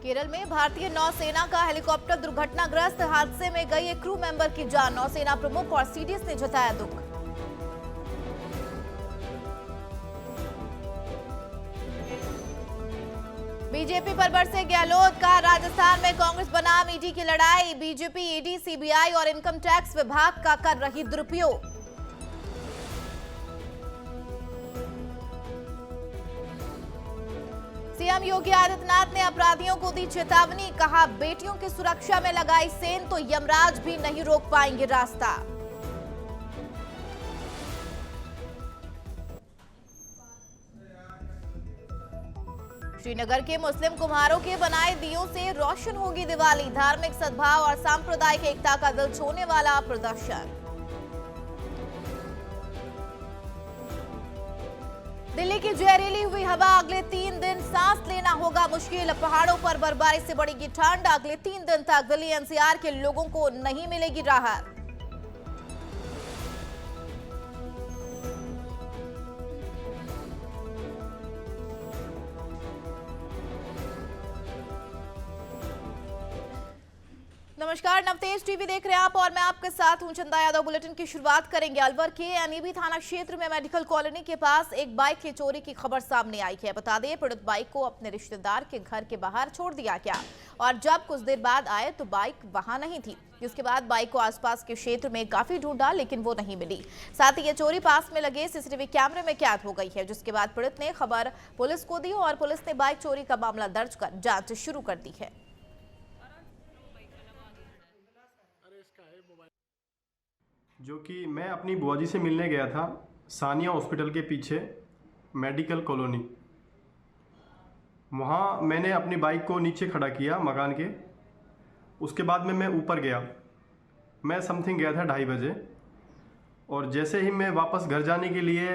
केरल में भारतीय नौसेना का हेलीकॉप्टर दुर्घटनाग्रस्त हादसे में गई एक क्रू मेंबर की जान। नौसेना प्रमुख और सीडीएस ने जताया दुख। बीजेपी पर बरसे गहलोत का राजस्थान में कांग्रेस बनाम ईडी की लड़ाई। बीजेपी ईडी, सीबीआई और इनकम टैक्स विभाग का कर रही दुरुपयोग। सीएम योगी आदित्यनाथ ने अपराधियों को दी चेतावनी। कहा, बेटियों की सुरक्षा में लगाई सेन तो यमराज भी नहीं रोक पाएंगे रास्ता। श्रीनगर के मुस्लिम कुम्हारों के बनाए दियों से रोशन होगी दिवाली। धार्मिक सद्भाव और सांप्रदायिक एकता का दिल छूने वाला प्रदर्शन। दिल्ली की जहरीली हुई हवा, अगले 3 दिन सांस लेना होगा मुश्किल। पहाड़ों पर बर्फबारी से बढ़ेगी ठंड। अगले 3 दिन तक दिल्ली एनसीआर के लोगों को नहीं मिलेगी राहत। नमस्कार, नवतेज टीवी देख रहे हैं आप और मैं आपके साथ हूं चंदा यादव। बुलेटिन की शुरुआत करेंगे अलवर के एनईबी थाना क्षेत्र में मेडिकल कॉलोनी के पास एक बाइक की चोरी की खबर सामने आई है। बता दें, पीड़ित बाइक को अपने रिश्तेदार के घर के बाहर छोड़ दिया गया और जब कुछ देर बाद आए तो बाइक वहां नहीं थी। जिसके बाद बाइक को आसपास के क्षेत्र में काफी ढूंढा लेकिन वो नहीं मिली। साथ ही ये चोरी पास में लगे सीसीटीवी कैमरे में कैद हो गई है, जिसके बाद पीड़ित ने खबर पुलिस को दी और पुलिस ने बाइक चोरी का मामला दर्ज कर जांच शुरू कर दी है। जो कि मैं अपनी बुआ जी से मिलने गया था सानिया हॉस्पिटल के पीछे मेडिकल कॉलोनी। वहाँ मैंने अपनी बाइक को नीचे खड़ा किया मकान के। उसके बाद में मैं ऊपर गया। मैं समथिंग गया था 2:30 बजे और जैसे ही मैं वापस घर जाने के लिए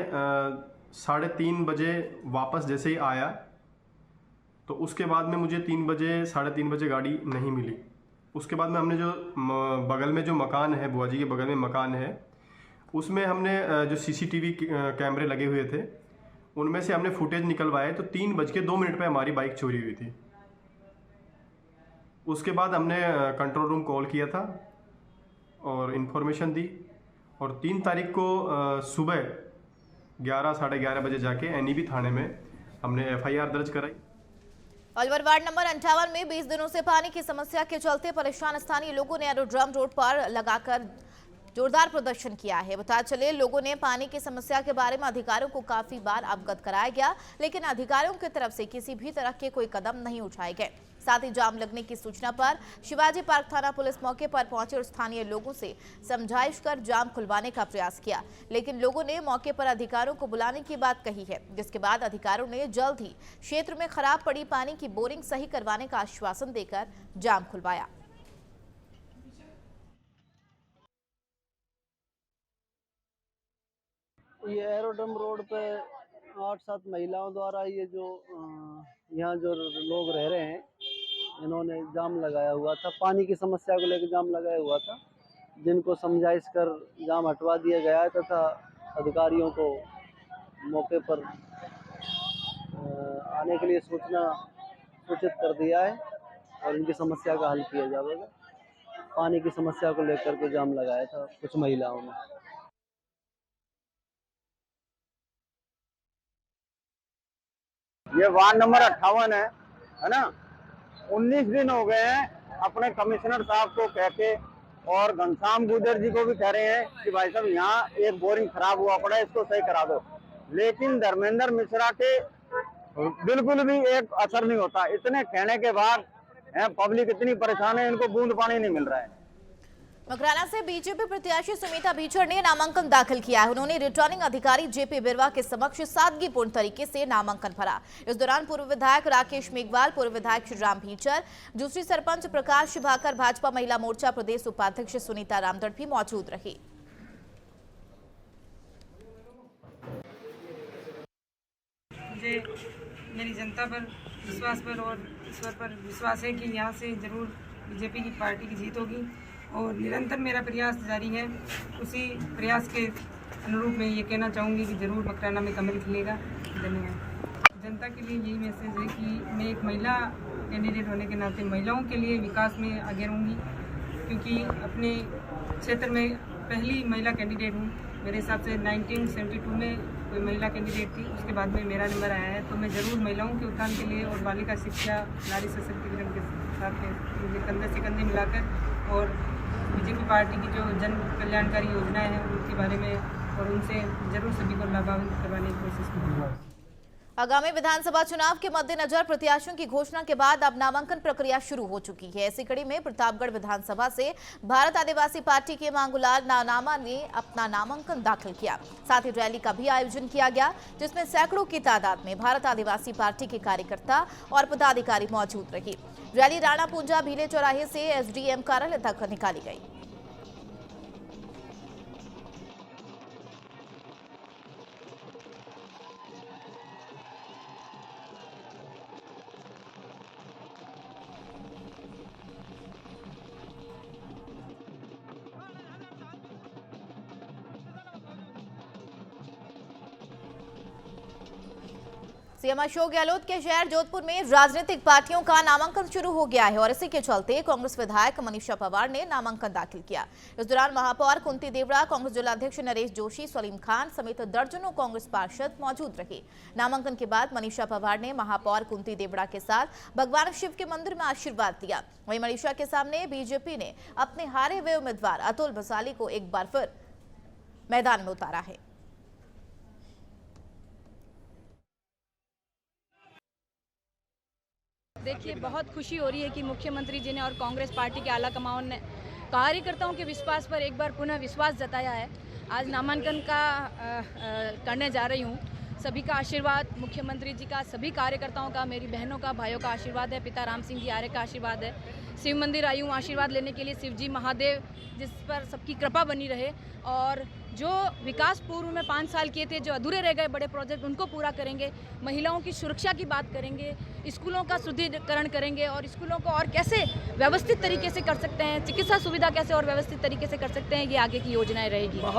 3:30 बजे वापस जैसे ही आया तो उसके बाद में मुझे 3 बजे 3:30 बजे गाड़ी नहीं मिली। उसके बाद में हमने जो बगल में जो मकान है, बुआ जी के बगल में मकान है, उसमें हमने जो सीसीटीवी कैमरे लगे हुए थे उनमें से हमने फुटेज निकलवाए तो 3:02 पे हमारी बाइक चोरी हुई थी। उसके बाद हमने कंट्रोल रूम कॉल किया था और इन्फॉर्मेशन दी और 3 तारीख को सुबह 11 साढ़े 11 बजे जाके एनईबी थाने में हमने एफआईआर दर्ज कराई। अलवर वार्ड नंबर 58 में 20 दिनों से पानी की समस्या के चलते परेशान स्थानीय लोगों ने एरोड्रम रोड पर लगाकर जोरदार प्रदर्शन किया है। बता चले, लोगों ने पानी की समस्या के बारे में अधिकारियों को काफी बार अवगत कराया गया लेकिन अधिकारियों की तरफ से किसी भी तरह के कोई कदम नहीं उठाए गए। साथ ही जाम लगने की सूचना पर शिवाजी पार्क थाना पुलिस मौके पर पहुंचे और स्थानीय लोगों से समझाइश कर जाम खुलवाने का प्रयास किया लेकिन लोगों ने मौके पर अधिकारियों को बुलाने की बात कही है, जिसके बाद अधिकारियों ने जल्द ही क्षेत्र में खराब पड़ी पानी की बोरिंग सही करवाने का आश्वासन देकर जाम खुलवाया। ये एरोड्रम रोड पे 8-7 महिलाओं द्वारा ये जो यहाँ जो लोग रह रहे हैं इन्होंने जाम लगाया हुआ था। पानी की समस्या को लेकर जाम लगाया हुआ था, जिनको समझाइश कर जाम हटवा दिया गया है तथा अधिकारियों को मौके पर आने के लिए सूचित कर दिया है और इनकी समस्या का हल किया जाएगा। पानी की समस्या को लेकर के जाम लगाया था कुछ महिलाओं ने। ये वार्ड नंबर 58 है ना। 19 दिन हो गए हैं अपने कमिश्नर साहब को कह के और घनश्याम गुर्जर जी को भी कह रहे हैं कि भाई साहब यहाँ एक बोरिंग खराब हुआ पड़ा है, इसको सही करा दो, लेकिन धर्मेंद्र मिश्रा के बिल्कुल भी एक असर नहीं होता। इतने कहने के बाद पब्लिक इतनी परेशान है, इनको बूंद पानी नहीं मिल रहा है। मकराना से बीजेपी प्रत्याशी सुमिता बीचर ने नामांकन दाखिल किया है। उन्होंने रिटर्निंग अधिकारी जेपी बिरवा के समक्ष सादगीपूर्ण तरीके से नामांकन भरा। इस दौरान पूर्व विधायक राकेश मेघवाल, पूर्व विधायक श्रीराम भीचर, दूसरी सरपंच प्रकाश भाकर, भाजपा महिला मोर्चा प्रदेश उपाध्यक्ष सुनीता रामदड़ भी मौजूद रही। मुझे मेरी जनता पर विश्वास पर और ईश्वर पर विश्वास है कि यहाँ से जरूर बीजेपी की पार्टी की जीत होगी और निरंतर मेरा प्रयास जारी है। उसी प्रयास के अनुरूप मैं ये कहना चाहूँगी कि जरूर मकराना में कमल खिलेगा। धन्यवाद। जनता के लिए यही मैसेज है कि मैं एक महिला कैंडिडेट होने के नाते महिलाओं के लिए विकास में आगे रहूँगी, क्योंकि अपने क्षेत्र में पहली महिला कैंडिडेट हूँ। मेरे हिसाब से 1972 में कोई महिला कैंडिडेट थी, उसके बाद में मेरा नंबर आया है। तो मैं ज़रूर महिलाओं के उत्थान के लिए और बालिका शिक्षा, नारी सशक्तिकरण के साथ में कंधे से कंधे मिलाकर और बीजेपी पार्टी की जो जन कल्याणकारी योजनाएं हैं उनके बारे में और उनसे ज़रूर सभी को लाभान्वित करवाने की कोशिश करूँगा। आगामी विधानसभा चुनाव के मद्देनजर प्रत्याशियों की घोषणा के बाद अब नामांकन प्रक्रिया शुरू हो चुकी है। इसी कड़ी में प्रतापगढ़ विधानसभा से भारत आदिवासी पार्टी के मांगूलाल नानामा ने अपना नामांकन दाखिल किया। साथ ही रैली का भी आयोजन किया गया, जिसमें सैकड़ों की तादाद में भारत आदिवासी पार्टी के कार्यकर्ता और पदाधिकारी मौजूद रही। रैली राणा पूंजा भीले चौराहे से एसडीएम कार्यालय तक निकाली गई। सीएम अशोक गहलोत के शहर जोधपुर में राजनीतिक पार्टियों का नामांकन शुरू हो गया है और इसी के चलते कांग्रेस विधायक मनीषा पवार ने नामांकन दाखिल किया। इस दौरान महापौर कुंती देवड़ा, कांग्रेस जिलाध्यक्ष नरेश जोशी, सलीम खान समेत दर्जनों कांग्रेस पार्षद मौजूद रहे। नामांकन के बाद मनीषा पवार ने महापौर कुंती देवड़ा के साथ भगवान शिव के मंदिर में आशीर्वाद दिया। वहीं मनीषा के सामने बीजेपी ने अपने हारे हुए उम्मीदवार अतुल बसाली को एक बार फिर मैदान में उतारा है। देखिए, बहुत खुशी हो रही है कि मुख्यमंत्री जी ने और कांग्रेस पार्टी के आला कमांड ने कार्यकर्ताओं के विश्वास पर एक बार पुनः विश्वास जताया है। आज नामांकन का करने जा रही हूँ। सभी का आशीर्वाद, मुख्यमंत्री जी का, सभी कार्यकर्ताओं का, मेरी बहनों का, भाइयों का आशीर्वाद है, पिता राम सिंह जी आर्य का आशीर्वाद है। शिव मंदिर आई हूँ आशीर्वाद लेने के लिए, शिव जी महादेव जिस पर सबकी कृपा बनी रहे और जो विकास पूर्व में 5 साल किए थे, जो अधूरे रह गए बड़े प्रोजेक्ट, उनको पूरा करेंगे। महिलाओं की सुरक्षा की बात करेंगे, स्कूलों का सुदृढ़ीकरण करेंगे और स्कूलों को और कैसे व्यवस्थित तरीके से कर सकते हैं, चिकित्सा सुविधा कैसे और व्यवस्थित तरीके से कर सकते हैं, ये आगे की योजनाएं रहेगी।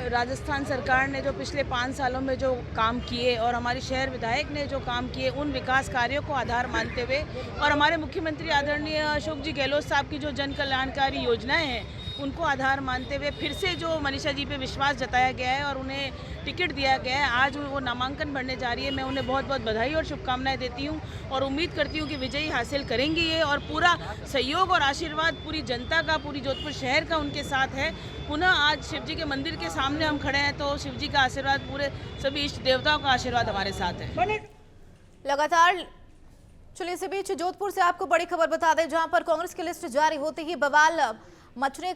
राजस्थान सरकार ने जो पिछले 5 सालों में जो काम किए और हमारी शहर विधायक ने जो काम किए, उन विकास कार्यों को आधार मानते हुए और हमारे मुख्यमंत्री आदरणीय अशोक जी गहलोत साहब की जो जन कल्याणकारी योजनाएं हैं, उनको आधार मानते हुए फिर से जो मनीषा जी पे विश्वास जताया गया है और उन्हें टिकट दिया गया है, आज वो नामांकन भरने जा रही है। मैं उन्हें बहुत बहुत बधाई और शुभकामनाएं देती हूँ और उम्मीद करती हूँ कि विजयी हासिल करेंगी ये और पूरा सहयोग और आशीर्वाद पूरी जनता का, पूरी जोधपुर शहर का उनके साथ है। पुनः आज शिव जी के मंदिर के सामने हम खड़े हैं तो शिव जी का आशीर्वाद, पूरे सभी इष्ट देवताओं का आशीर्वाद हमारे साथ है। लगातार चलिए, इसी बीच जोधपुर से आपको बड़ी खबर बता दें, जहां पर कांग्रेस की लिस्ट जारी होते ही बवाल मचने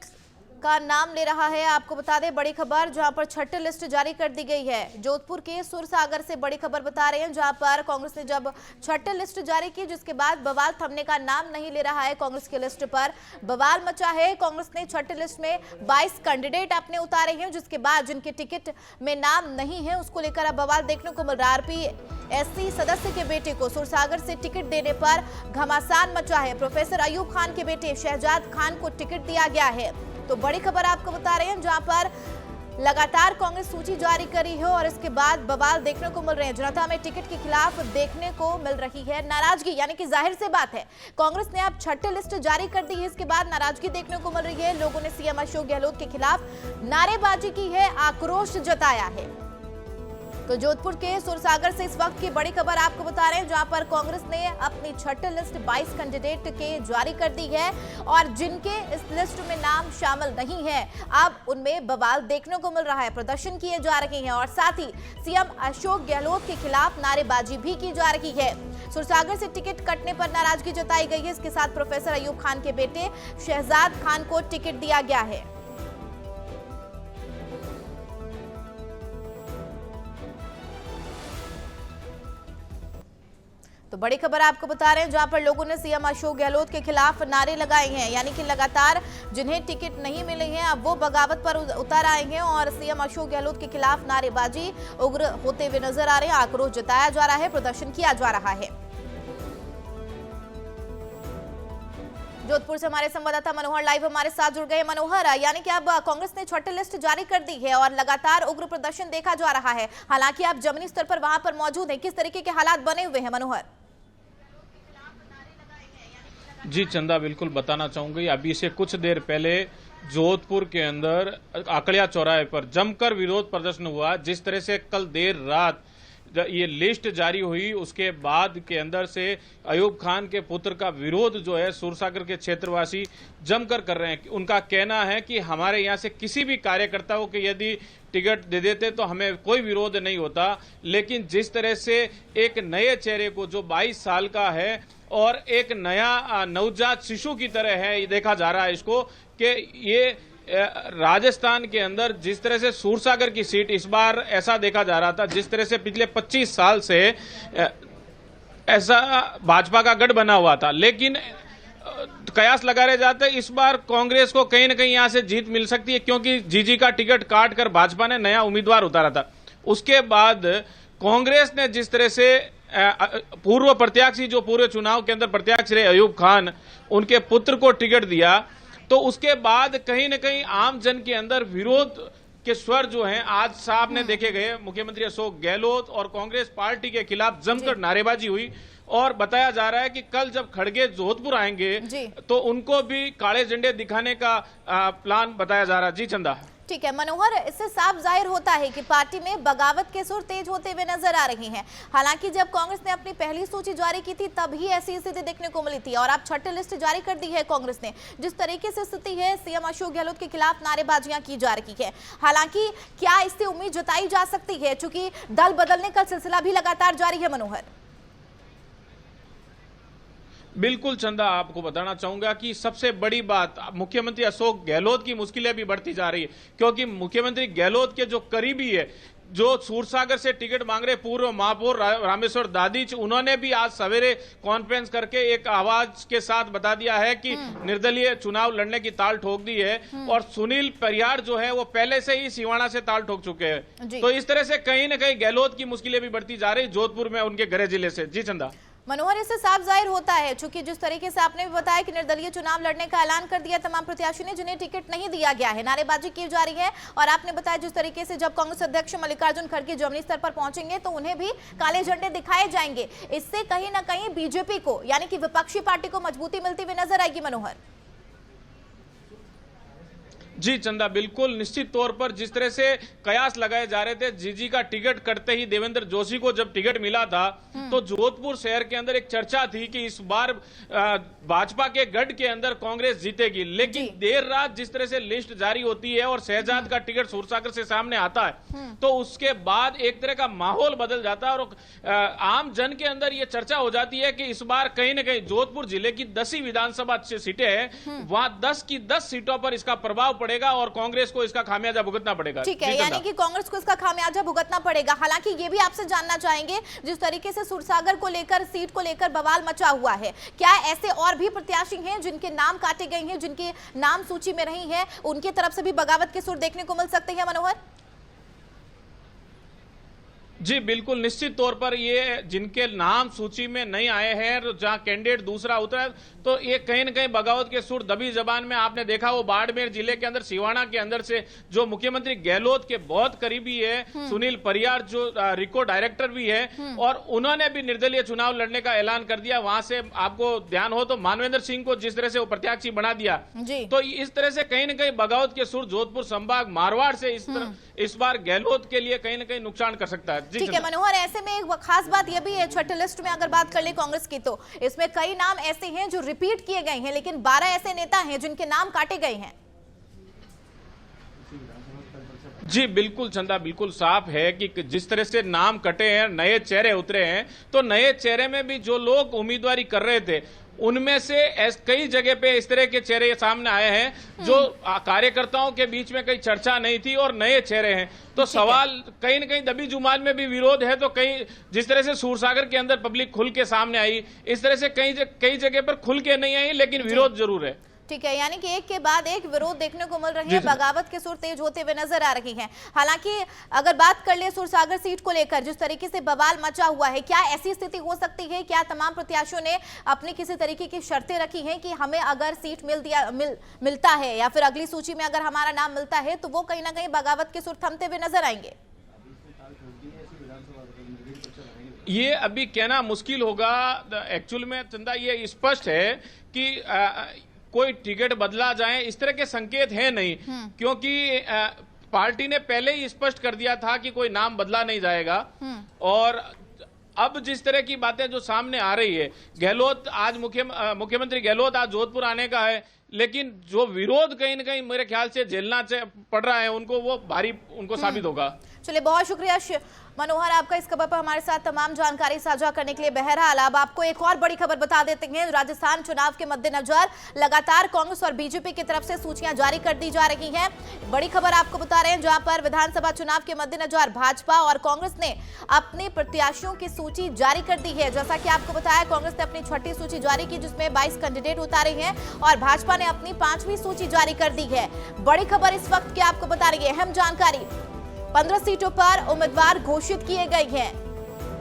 का नाम ले रहा है। आपको बता दें बड़ी खबर, जहां पर छठी लिस्ट जारी कर दी गई है। जोधपुर के सुरसागर से बड़ी खबर बता रहे हैं, जहां पर कांग्रेस ने जब छठी लिस्ट जारी की, जिसके बाद बवाल थमने का नाम नहीं ले रहा है। कांग्रेस की लिस्ट पर बवाल मचा है। कांग्रेस ने छठी लिस्ट में 22 कैंडिडेट अपने उतारे हैं, जिसके बाद जिनके टिकट में नाम नहीं है उसको लेकर अब बवाल देखने को मिल रहा है। आरपीएससी सदस्य के बेटे को सुरसागर से टिकट देने पर घमासान मचा है। प्रोफेसर अयूब खान के बेटे शहजाद खान को टिकट दिया गया है। तो बड़ी खबर आपको बता रहे हैं, जहां पर लगातार कांग्रेस सूची जारी करी है और इसके बाद बवाल देखने को मिल रहे हैं। जनता में टिकट के खिलाफ देखने को मिल रही है नाराजगी, यानी कि जाहिर सी बात है कांग्रेस ने अब छठी लिस्ट जारी कर दी है, इसके बाद नाराजगी देखने को मिल रही है। लोगों ने सीएम अशोक गहलोत के खिलाफ नारेबाजी की है, आक्रोश जताया है। तो जोधपुर के सुरसागर से इस वक्त की बड़ी खबर आपको बता रहे हैं, जहां पर कांग्रेस ने अपनी छठी लिस्ट 22 कैंडिडेट के जारी कर दी है और जिनके इस लिस्ट में नाम शामिल नहीं है, अब उनमें बवाल देखने को मिल रहा है। प्रदर्शन किए जा रहे हैं और साथ ही सीएम अशोक गहलोत के खिलाफ नारेबाजी भी की जा रही है। सुरसागर से टिकट कटने पर नाराजगी जताई गई है। इसके साथ प्रोफेसर अयूब खान के बेटे शहजाद खान को टिकट दिया गया है। तो बड़ी खबर आपको बता रहे हैं, जहां पर लोगों ने सीएम अशोक गहलोत के खिलाफ नारे लगाए हैं, यानी कि लगातार जिन्हें टिकट नहीं मिले हैं अब वो बगावत पर उतर आए हैं और सीएम अशोक गहलोत के खिलाफ नारेबाजी उग्र होते हुए नजर आ रहे हैं। आक्रोश जताया जा रहा है, प्रदर्शन किया जा रहा है। जोधपुर से हमारे संवाददाता मनोहर लाइव हमारे साथ जुड़ गए। मनोहर, यानी कि अब कांग्रेस ने छठी लिस्ट जारी कर दी है और लगातार उग्र प्रदर्शन देखा जा रहा है। हालांकि आप जमीनी स्तर पर वहां पर मौजूद हैं, किस तरीके के हालात बने हुए हैं मनोहर? जी चंदा, बिल्कुल बताना चाहूंगी। अभी से कुछ देर पहले जोधपुर के अंदर आकड़िया चौराहे पर जमकर विरोध प्रदर्शन हुआ। जिस तरह से कल देर रात ये लिस्ट जारी हुई, उसके बाद के अंदर से अयूब खान के पुत्र का विरोध जो है सूरसागर के क्षेत्रवासी जमकर कर रहे हैं। उनका कहना है कि हमारे यहाँ से किसी भी कार्यकर्ता को कि यदि टिकट दे देते तो हमें कोई विरोध नहीं होता, लेकिन जिस तरह से एक नए चेहरे को जो 22 साल का है और एक नया नवजात शिशु की तरह है, ये देखा जा रहा है इसको कि ये राजस्थान के अंदर जिस तरह से सूरसागर की सीट इस बार ऐसा देखा जा रहा था, जिस तरह से पिछले 25 साल से ऐसा भाजपा का गढ़ बना हुआ था, लेकिन कयास लगाए जाते इस बार कांग्रेस को कहीं ना कहीं यहां से जीत मिल सकती है, क्योंकि जीजी का टिकट काट कर भाजपा ने नया उम्मीदवार उतारा था। उसके बाद कांग्रेस ने जिस तरह से पूर्व प्रत्याशी जो पूरे चुनाव के अंदर प्रत्याशी रहे अयूब खान, उनके पुत्र को टिकट दिया, तो उसके बाद कहीं न कहीं आम जन के अंदर विरोध के स्वर जो हैं आज सामने देखे गए। मुख्यमंत्री अशोक गहलोत और कांग्रेस पार्टी के खिलाफ जमकर नारेबाजी हुई और बताया जा रहा है कि कल जब खड़गे जोधपुर आएंगे तो उनको भी काले झंडे दिखाने का प्लान बताया जा रहा है। जी चंदा। ठीक है मनोहर, इससे साफ जाहिर होता है कि पार्टी में बगावत के सुर तेज होते हुए नजर आ रहे हैं। हालांकि जब कांग्रेस ने अपनी पहली सूची जारी की थी तब ही ऐसी स्थिति देखने को मिली थी और अब छठी लिस्ट जारी कर दी है कांग्रेस ने। जिस तरीके से स्थिति है, सीएम अशोक गहलोत के खिलाफ नारेबाजियां की जा रही है। हालांकि क्या इससे उम्मीद जताई जा सकती है, चूंकि दल बदलने का सिलसिला भी लगातार जारी है मनोहर? बिल्कुल चंदा, आपको बताना चाहूंगा कि सबसे बड़ी बात मुख्यमंत्री अशोक गहलोत की मुश्किलें भी बढ़ती जा रही है, क्योंकि मुख्यमंत्री गहलोत के जो करीबी है, जो सूरसागर से टिकट मांग रहे पूर्व महापौर रामेश्वर दादिच, उन्होंने भी आज सवेरे कॉन्फ्रेंस करके एक आवाज के साथ बता दिया है कि निर्दलीय चुनाव लड़ने की ताल ठोक दी है। और सुनील परियार जो है वो पहले से ही सिवाना से ताल ठोक चुके हैं। तो इस तरह से कहीं ना कहीं गहलोत की मुश्किलें भी बढ़ती जा रही जोधपुर में उनके गृह जिले से। जी चंदा। मनोहर, इससे साफ जाहिर होता है, चूंकि जिस तरीके से आपने भी बताया कि निर्दलीय चुनाव लड़ने का ऐलान कर दिया तमाम प्रत्याशियों ने जिन्हें टिकट नहीं दिया गया है, नारेबाजी की जा रही है। और आपने बताया जिस तरीके से जब कांग्रेस अध्यक्ष मल्लिकार्जुन खड़गे जमीनी स्तर पर पहुंचेंगे तो उन्हें भी काले झंडे दिखाए जाएंगे। इससे कहीं ना कहीं बीजेपी को, यानी कि विपक्षी पार्टी को मजबूती मिलती हुई नजर आएगी मनोहर। जी चंदा, बिल्कुल निश्चित तौर पर जिस तरह से कयास लगाए जा रहे थे, जीजी का टिकट कटते ही देवेंद्र जोशी को जब टिकट मिला था तो जोधपुर शहर के अंदर एक चर्चा थी कि इस बार भाजपा के गढ़ के अंदर कांग्रेस जीतेगी। लेकिन देर रात जिस तरह से लिस्ट जारी होती है और शहजाद का टिकट सूरसागर से सामने आता है तो उसके बाद एक तरह का माहौल बदल जाता है और आम जन के अंदर यह चर्चा हो जाती है कि इस बार कहीं ना कहीं जोधपुर जिले की 10 ही विधानसभा सीटें हैं, वहां 10 की 10 सीटों पर इसका प्रभाव पड़ेगा और कांग्रेस को इसका खामियाजा भुगतना पड़ेगा। ठीक है, यानी कि कांग्रेस को इसका खामियाजा भुगतना पड़ेगा। हालांकि ये भी आपसे जानना चाहेंगे, जिस तरीके से सूरसागर को लेकर, सीट को लेकर बवाल मचा हुआ है, क्या ऐसे और भी प्रत्याशी हैं जिनके नाम काटे गए हैं, जिनके नाम सूची में नहीं है, उनकी तरफ से भी बगावत के सुर देखने को मिल सकते हैं मनोहर? जी बिल्कुल, निश्चित तौर पर ये जिनके नाम सूची में नहीं आए हैं, जहां कैंडिडेट दूसरा उतरा है, तो ये कहीं न कहीं बगावत के सुर दबी जबान में आपने देखा। वो बाड़मेर जिले के अंदर सिवाना के अंदर से जो मुख्यमंत्री गहलोत के बहुत करीबी है सुनील परियार, जो रिको डायरेक्टर भी है, और उन्होंने भी निर्दलीय चुनाव लड़ने का ऐलान कर दिया। वहां से आपको ध्यान हो तो मानवेंद्र सिंह को जिस तरह से वो प्रत्याशी बना दिया, तो इस तरह से कहीं न कहीं बगावत के सुर जोधपुर संभाग मारवाड़ से इस बार गहलोत के लिए कहीं न कहीं नुकसान कर सकता है। ठीक है मनोहर, ऐसे में एक खास बात यह भी है, छठी लिस्ट में अगर बात कर ले कांग्रेस की तो इसमें कई नाम ऐसे हैं जो रिपीट किए गए हैं, लेकिन 12 ऐसे नेता हैं जिनके नाम काटे गए हैं। जी बिल्कुल चंदा, बिल्कुल साफ है कि जिस तरह से नाम कटे हैं, नए चेहरे उतरे हैं, तो नए चेहरे में भी जो लोग उम्मीदवारी कर रहे थे उनमें से कई जगह पे इस तरह के चेहरे सामने आए हैं जो कार्यकर्ताओं के बीच में कई चर्चा नहीं थी और नए चेहरे हैं। तो सवाल कहीं न कहीं दबी जुबान में भी विरोध है, तो कहीं जिस तरह से सूरसागर के अंदर पब्लिक खुल के सामने आई, इस तरह से कई जगह पर खुल के नहीं आई, लेकिन विरोध जरूर है। ठीक है, यानी कि एक के बाद एक विरोध देखने को मिल रहे हैं, बगावत के सुर तेज होते हुए नजर आ रही हैं। हालांकि अगर बात कर ले सुरसागर सीट को लेकर जिस तरीके से बवाल मचा हुआ है, क्या ऐसी स्थिति हो सकती है, क्या तमाम प्रत्याशियों ने अपनी किसी तरीके की शर्तें रखी हैं कि हमें अगर सीट मिलता है या फिर अगली सूची में अगर हमारा नाम मिलता है तो वो कहीं ना कहीं बगावत के सुर थमते हुए नजर आएंगे? ये अभी कहना मुश्किल होगा। एक्चुअल में चंदा ये स्पष्ट है कि कोई टिकट बदला जाए इस तरह के संकेत है नहीं, क्योंकि पार्टी ने पहले ही स्पष्ट कर दिया था कि कोई नाम बदला नहीं जाएगा। और अब जिस तरह की बातें जो सामने आ रही है, गहलोत आज मुख्यमंत्री गहलोत आज जोधपुर आने का है, लेकिन जो विरोध कहीं न कहीं मेरे ख्याल से झेलना पड़ रहा है उनको, वो भारी उनको साबित होगा। चलिए, बहुत शुक्रिया मनोहर आपका इस खबर पर हमारे साथ तमाम जानकारी साझा करने के लिए। बहरहाल अब आपको एक और बड़ी खबर बता देते हैं। राजस्थान चुनाव के मद्देनजर लगातार कांग्रेस और बीजेपी की तरफ से सूचियां जारी कर दी जा रही हैं। बड़ी खबर आपको बता रहे हैं, जहां पर विधानसभा चुनाव के मद्देनजर भाजपा और कांग्रेस ने अपने प्रत्याशियों की सूची जारी कर दी है। जैसा कि आपको बताया, कांग्रेस ने अपनी 6ठी सूची जारी की जिसमें 22 कैंडिडेट उतारे हैं और भाजपा ने अपनी 5वीं सूची जारी कर दी है। बड़ी खबर इस वक्त की आपको बता रही है, अहम जानकारी, 15 सीटों पर उम्मीदवार घोषित किए गए हैं।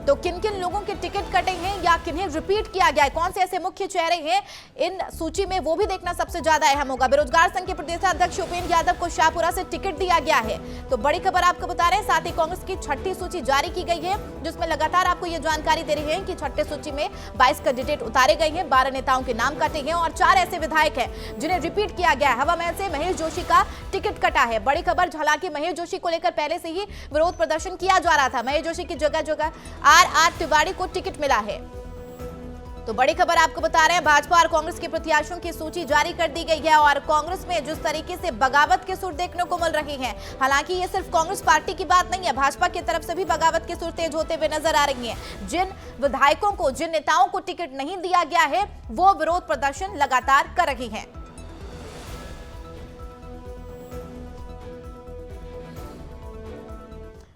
तो किन किन लोगों के टिकट कटे हैं या किन्हें रिपीट किया गया है, कौन से ऐसे मुख्य चेहरे हैं इन सूची में, वो भी देखना सबसे ज्यादा अहम होगा। बेरोजगार संघ के प्रदेशाध्यक्ष उपेंद्र यादव को शाहपुरा से टिकट दिया गया है। तो बड़ी खबर आपको बता रहे हैं। साथ ही कांग्रेस की 6ठी सूची जारी की गई है जिसमें लगातार आपको ये जानकारी दे रही है कि 6ठी सूची में 22 कैंडिडेट उतारे गए हैं, 12 नेताओं के नाम कटे हैं और 4 ऐसे विधायक हैं जिन्हें रिपीट किया गया है। हवा महल से महेश जोशी का टिकट कटा है। बड़ी खबर, हालांकि महेश जोशी को लेकर पहले से ही विरोध प्रदर्शन किया जा रहा था। महेश जोशी की जगह जगह आर तिवारी को टिकट मिला है। तो बड़ी खबर आपको बता रहे हैं, भाजपा और कांग्रेस के प्रत्याशियों की सूची जारी कर दी गई है और कांग्रेस में जिस तरीके से बगावत के सुर देखने को मिल रहे हैं, हालांकि ये सिर्फ कांग्रेस पार्टी की बात नहीं है, भाजपा की तरफ से भी बगावत के सुर तेज होते हुए नजर आ रही हैं। जिन विधायकों को, जिन नेताओं को टिकट नहीं दिया गया है, वो विरोध प्रदर्शन लगातार कर रही हैं।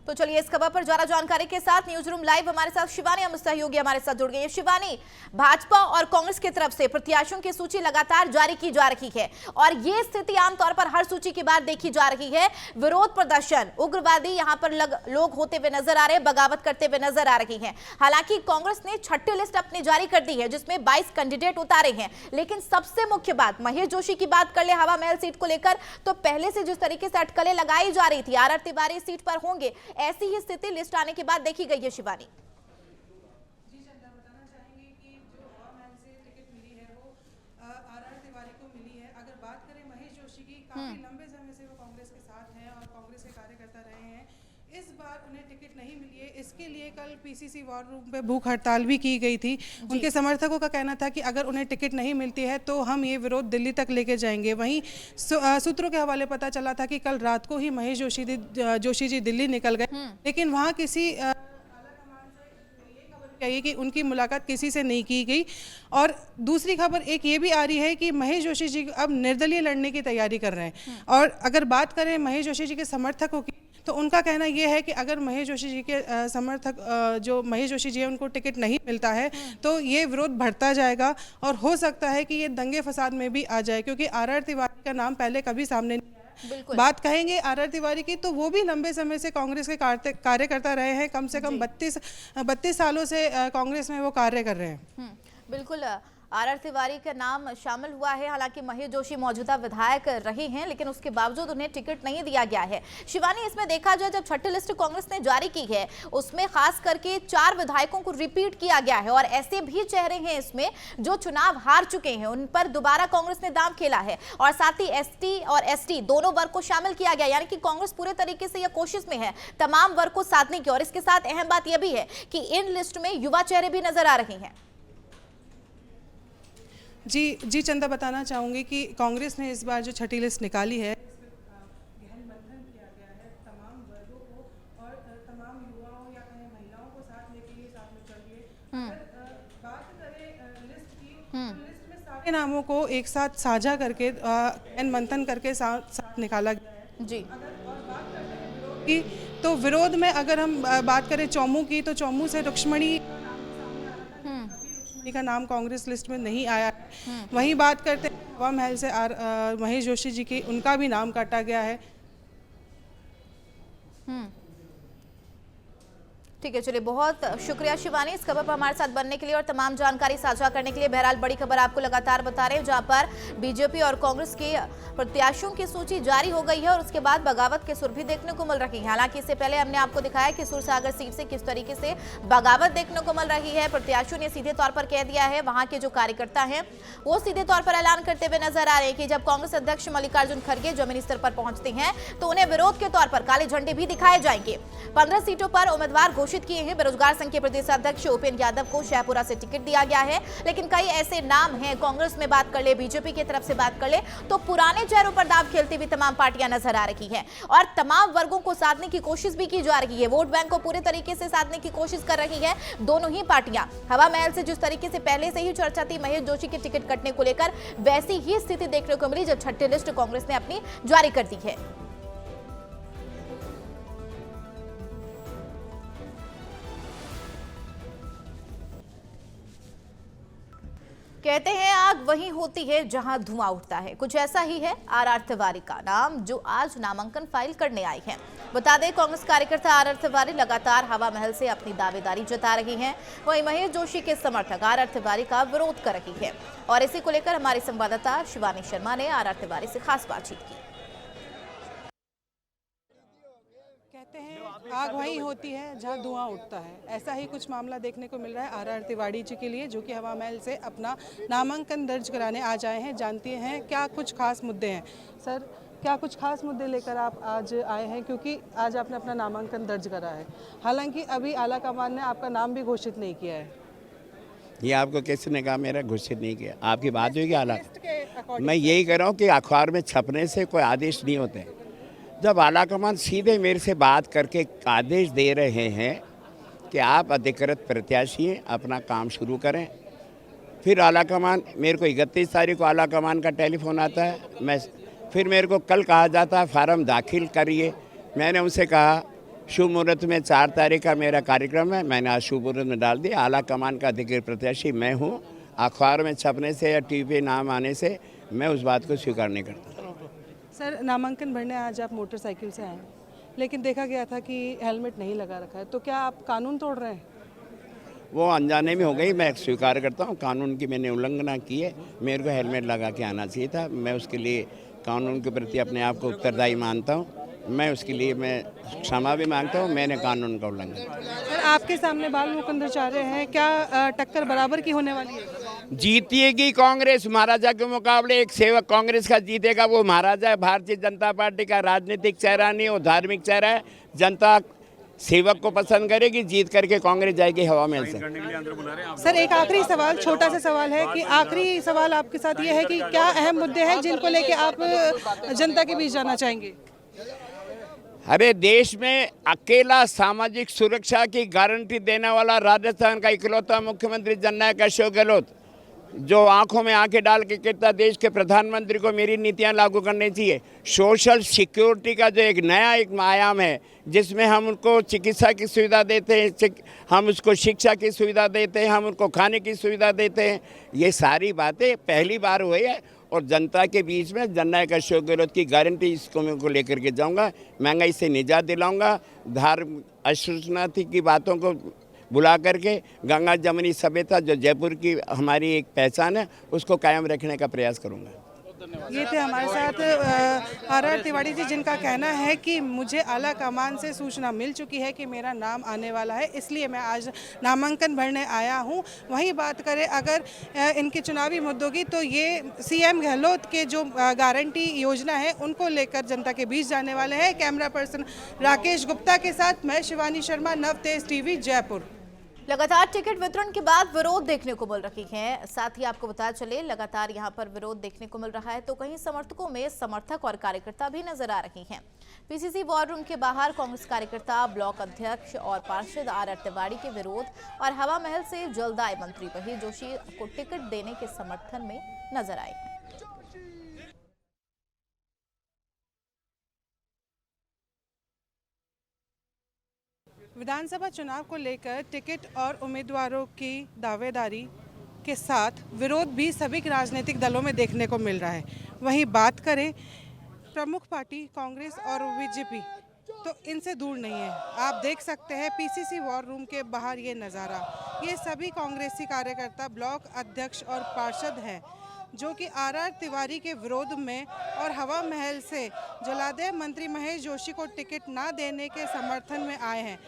तो चलिए, इस खबर पर ज्यादा जानकारी के साथ न्यूज रूम लाइव हमारे साथ शिवानी, हम सहयोगी हमारे साथ जुड़ गई है। शिवानी, भाजपा और कांग्रेस की तरफ से प्रत्याशियों की सूची लगातार जारी की जा रही है और ये स्थिति आमतौर पर हर सूची के बाद देखी जा रही है। विरोध प्रदर्शन, उग्रवादी यहाँ पर लोग होते हुए नजर आ रहे हैं, बगावत करते हुए नजर आ रही है। हालांकि कांग्रेस ने 6ठी लिस्ट अपनी जारी कर दी है जिसमें 22 कैंडिडेट उतारे हैं, लेकिन सबसे मुख्य बात, महेश जोशी की बात कर ले हवा महल सीट को लेकर, तो पहले से जिस तरीके से अटकलें लगाई जा रही थी, आर तिवारी सीट पर होंगे, ऐसी ही स्थिति लिस्ट आने के बाद देखी गई है। शिवानी जी चंदा, बताना चाहेंगे कि जो हवा महल से टिकट मिली है वो आर तिवारी को मिली है। अगर बात करें महेश जोशी की, काफी लंबे समय से वो कांग्रेस के साथ हैं और कांग्रेस के कार्यकर्ता रहे हैं। इस बार उन्हें टिकट नहीं मिली है, इसके लिए कल पीसीसी वॉर रूम पे भूख हड़ताल भी की गई थी। उनके समर्थकों का कहना था कि अगर उन्हें टिकट नहीं मिलती है तो हम ये विरोध दिल्ली तक लेके जाएंगे। वहीं सूत्रों के हवाले पता चला था कि कल रात को ही महेश जोशी जी दिल्ली निकल गए, लेकिन वहाँ किसी कि उनकी मुलाकात किसी से नहीं की गई। और दूसरी खबर एक ये भी आ रही है कि महेश जोशी जी अब निर्दलीय लड़ने की तैयारी कर रहे हैं। और अगर बात करें महेश जोशी जी के समर्थकों की, तो उनका कहना यह है कि अगर महेश जोशी जी के समर्थक जो महेश जोशी जी है उनको टिकट नहीं मिलता है तो ये विरोध बढ़ता जाएगा और हो सकता है कि ये दंगे फसाद में भी आ जाए, क्योंकि आर तिवारी का नाम पहले कभी सामने नहीं आया। बात कहेंगे आर तिवारी की, तो वो भी लंबे समय से कांग्रेस के कार्यकर्ता रहे हैं, कम से कम 32 सालों से कांग्रेस में वो कार्य कर रहे हैं। बिल्कुल, आर तिवारी का नाम शामिल हुआ है। हालांकि महेश जोशी मौजूदा विधायक रहे हैं, लेकिन उसके बावजूद उन्हें टिकट नहीं दिया गया है। शिवानी, इसमें देखा जाए, जब 6ठी लिस्ट कांग्रेस ने जारी की है उसमें खास करके 4 विधायकों को रिपीट किया गया है और ऐसे भी चेहरे हैं इसमें जो चुनाव हार चुके हैं, उन पर दोबारा कांग्रेस ने दांव खेला है और साथ ही एसटी और एसटी दोनों वर्ग को शामिल किया गया, यानी कि कांग्रेस पूरे तरीके से यह कोशिश में है तमाम वर्ग को साधने की। और इसके साथ अहम बात यह भी है कि इन लिस्ट में युवा चेहरे भी नजर आ रहे हैं। जी चंदा, बताना चाहूँगी कि कांग्रेस ने इस बार जो 6ठी लिस्ट निकाली है, गहन मंथन किया गया है, तमाम वर्गों को और तमाम युवाओं या कहीं महिलाओं को साथ लेके ही साथ में चल रही है। अगर बात करें लिस्ट की, तो लिस्ट में सारे नामों को एक साथ साझा करके गहन मंथन करके साथ निकाला गया है। जी, और बात करते हैं विरोध की, तो विरोध में अगर हम बात करें चौमू की, तो चौमू से रुक्ष्मणी का नाम कांग्रेस लिस्ट में नहीं आया है। वहीं बात करते हैं हवा महल से महेश जोशी जी की, उनका भी नाम काटा गया है। ठीक है, चलिए, बहुत शुक्रिया शिवानी इस खबर पर हमारे साथ बनने के लिए और तमाम जानकारी साझा करने के लिए। बहरहाल बड़ी खबर आपको लगातार बता रहे हैं, जहां पर बीजेपी और कांग्रेस के प्रत्याशियों की सूची जारी हो गई है और उसके बाद बगावत के सुर भी देखने को मिल रही है। हालांकि इससे पहले हमने आपको दिखाया कि सूरसागर सीट से किस तरीके से बगावत देखने को मिल रही है। प्रत्याशियों ने सीधे तौर पर कह दिया है, वहां के जो कार्यकर्ता हैं वो सीधे तौर पर ऐलान करते हुए नजर आ रहे हैं कि जब कांग्रेस अध्यक्ष मल्लिकार्जुन खड़गे जमीनी स्तर पर पहुंचते हैं तो उन्हें विरोध के तौर पर काले झंडे भी दिखाए जाएंगे। 15 सीटों पर उम्मीदवार घोषित किए हैं। बेरोजगार संघ के प्रदेश अध्यक्ष उपेंद्र यादव को शाहपुरा से टिकट दिया गया है, लेकिन कई ऐसे नाम हैं, कांग्रेस में बात कर ले, बीजेपी की तरफ से बात कर ले, तो पुराने चेहरों पर दांव खेलती हुई तमाम पार्टियां नजर आ रही हैं और तमाम वर्गों को साधने की कोशिश भी की जा रही है। वोट बैंक को पूरे तरीके से साधने की कोशिश कर रही है दोनों ही पार्टियां। हवा महल से जिस तरीके से पहले से ही चर्चा थी महेश जोशी के टिकट कटने को लेकर, वैसी ही स्थिति देखने को मिली जब छठी लिस्ट कांग्रेस ने अपनी जारी कर दी है। कहते हैं आग वहीं होती है जहां धुआं उठता है, कुछ ऐसा ही है आर तिवारी का नाम, जो आज नामांकन फाइल करने आई है। बता दें, कांग्रेस कार्यकर्ता आर तिवारी लगातार हवा महल से अपनी दावेदारी जता रही हैं, वहीं महेश जोशी के समर्थक आर तिवारी का विरोध कर रही है और इसी को लेकर हमारी संवाददाता शिवानी शर्मा ने आर तिवारी से खास बातचीत की। कहते हैं आग वहीं होती है जहां धुआं उठता है, ऐसा ही कुछ मामला देखने को मिल रहा है आर तिवारी जी के लिए, जो कि हवा महल से अपना नामांकन दर्ज कराने आज आए हैं। जानते हैं क्या कुछ खास मुद्दे हैं। सर, क्या कुछ खास मुद्दे लेकर आप आज आए हैं, क्योंकि आज आपने अपना नामांकन दर्ज करा है, हालांकि अभी आलाकमान ने आपका नाम भी घोषित नहीं किया है। ये आपको किसने कहा मेरा घोषित नहीं किया? आपकी बात हुई कि आला, मैं यही कह रहा हूँ कि अखबार में छपने से कोई आदेश नहीं होते। जब आलाकमान सीधे मेरे से बात करके आदेश दे रहे हैं कि आप अधिकृत प्रत्याशी हैं, अपना काम शुरू करें, फिर आलाकमान मेरे को 31 तारीख को आलाकमान का टेलीफोन आता है, फिर मेरे को कल कहा जाता है फार्म दाखिल करिए। मैंने उनसे कहा शुभ मुहूर्त में 4 तारीख का मेरा कार्यक्रम है, मैंने आज शुभ मुहूर्त में डाल दिया। आलाकमान का अधिकृत प्रत्याशी मैं हूँ, अखबार में छपने से या टीवी पे नाम आने से मैं उस बात को स्वीकार नहीं करता। सर, नामांकन भरने आज आप मोटरसाइकिल से आए, लेकिन देखा गया था कि हेलमेट नहीं लगा रखा है, तो क्या आप कानून तोड़ रहे हैं? वो अनजाने में हो गई, मैं स्वीकार करता हूँ, कानून की मैंने उल्लंघना की है। मेरे को हेलमेट लगा के आना चाहिए था, मैं उसके लिए कानून के प्रति अपने आप को उत्तरदायी मानता हूँ, मैं उसके लिए मैं क्षमा भी मांगता हूँ, मैंने कानून का उल्लंघन। सर, आपके सामने बाल मुकुंद चाह रहे हैं, क्या टक्कर बराबर की होने वाली है? जीतेगी कांग्रेस, महाराजा के मुकाबले एक सेवक कांग्रेस का जीतेगा। वो महाराजा है, भारतीय जनता पार्टी का राजनीतिक चेहरा नहीं, वो धार्मिक चेहरा है। जनता सेवक को पसंद करेगी, जीत करके कांग्रेस जाएगी हवा महल से। सर, एक आखिरी सवाल, छोटा सा सवाल है कि आखिरी सवाल आपके साथ ये है कि क्या अहम मुद्दे हैं जिनको लेके आप जनता के बीच जाना चाहेंगे? अरे, देश में अकेला सामाजिक सुरक्षा की गारंटी देने वाला राजस्थान का इकलौता मुख्यमंत्री जननायक अशोक गहलोत, जो आंखों में आंखें डाल के कहता देश के प्रधानमंत्री को मेरी नीतियां लागू करनी चाहिए। सोशल सिक्योरिटी का जो एक नया आयाम है, जिसमें हम उनको चिकित्सा की सुविधा देते हैं, हम उसको शिक्षा की सुविधा देते हैं, हम उनको खाने की सुविधा देते हैं, ये सारी बातें पहली बार हुई है और जनता के बीच में जननायक अशोक गहलोत की गारंटी इसको को लेकर के जाऊंगा। महंगाई से निजात दिलाऊंगा, धार्मिक अशुचिता की बातों को बुला करके गंगा जमुनी सभ्यता जो जयपुर की हमारी एक पहचान है, उसको कायम रखने का प्रयास करूंगा। ये थे हमारे साथ आर तिवारी जी, जिनका कहना है कि मुझे आला कमान से सूचना मिल चुकी है कि मेरा नाम आने वाला है, इसलिए मैं आज नामांकन भरने आया हूं। वहीं बात करें अगर इनके चुनावी मुद्दों की, तो ये सीएम गहलोत के जो गारंटी योजना है उनको लेकर जनता के बीच जाने वाले हैं। कैमरा पर्सन राकेश गुप्ता के साथ मैं शिवानी शर्मा, नवतेज टीवी, जयपुर। लगातार टिकट वितरण के बाद विरोध देखने को मिल रही है। साथ ही आपको बताया चले, लगातार यहां पर विरोध देखने को मिल रहा है, तो कहीं समर्थकों में समर्थक और कार्यकर्ता भी नजर आ रही हैं। पीसीसी वॉर रूम के बाहर कांग्रेस कार्यकर्ता, ब्लॉक अध्यक्ष और पार्षद आर तिवारी के विरोध और हवा महल से जल्द आए मंत्री महेश जोशी को टिकट देने के समर्थन में नजर आए। विधानसभा चुनाव को लेकर टिकट और उम्मीदवारों की दावेदारी के साथ विरोध भी सभी राजनीतिक दलों में देखने को मिल रहा है। वहीं बात करें प्रमुख पार्टी कांग्रेस और बीजेपी, तो इनसे दूर नहीं है। आप देख सकते हैं पीसीसी वॉर रूम के बाहर ये नज़ारा, ये सभी कांग्रेसी कार्यकर्ता, ब्लॉक अध्यक्ष और पार्षद हैं जो कि आर तिवारी के विरोध में और हवा महल से जलादेव मंत्री महेश जोशी को टिकट ना देने के समर्थन में आए हैं,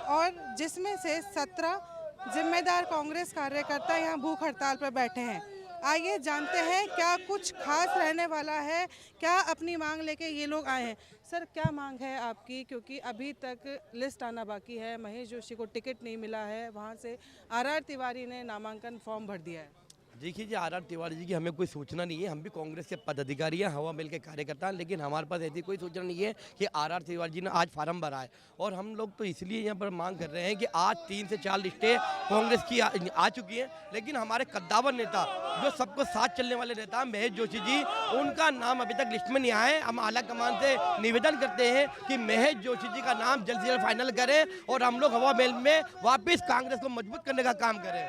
और जिसमें से 17 जिम्मेदार कांग्रेस कार्यकर्ता यहाँ भूख हड़ताल पर बैठे हैं। आइए जानते हैं क्या कुछ खास रहने वाला है, क्या अपनी मांग लेके ये लोग आए हैं। सर, क्या मांग है आपकी, क्योंकि अभी तक लिस्ट आना बाकी है, महेश जोशी को टिकट नहीं मिला है, वहाँ से आर तिवारी ने नामांकन फॉर्म भर दिया है। देखिए जी, आर तिवारी जी की हमें कोई सूचना नहीं है। हम भी कांग्रेस के पदाधिकारी हैं, हवा महल के कार्यकर्ता हैं, लेकिन हमारे पास ऐसी कोई सूचना नहीं है कि आर तिवारी जी ने आज फार्म भरा है। और हम लोग तो इसलिए यहाँ पर मांग कर रहे हैं कि आज 3 से 4 लिस्टें कांग्रेस की आ चुकी हैं, लेकिन हमारे कद्दावर नेता, जो सबको साथ चलने वाले नेता महेश जोशी जी, उनका नाम अभी तक लिस्ट में नहीं आया है। हम आला कमान से निवेदन करते हैं कि महेश जोशी जी का नाम जल्द से जल्द फाइनल करें और हम लोग हवा महल में वापस कांग्रेस को मजबूत करने का काम करें।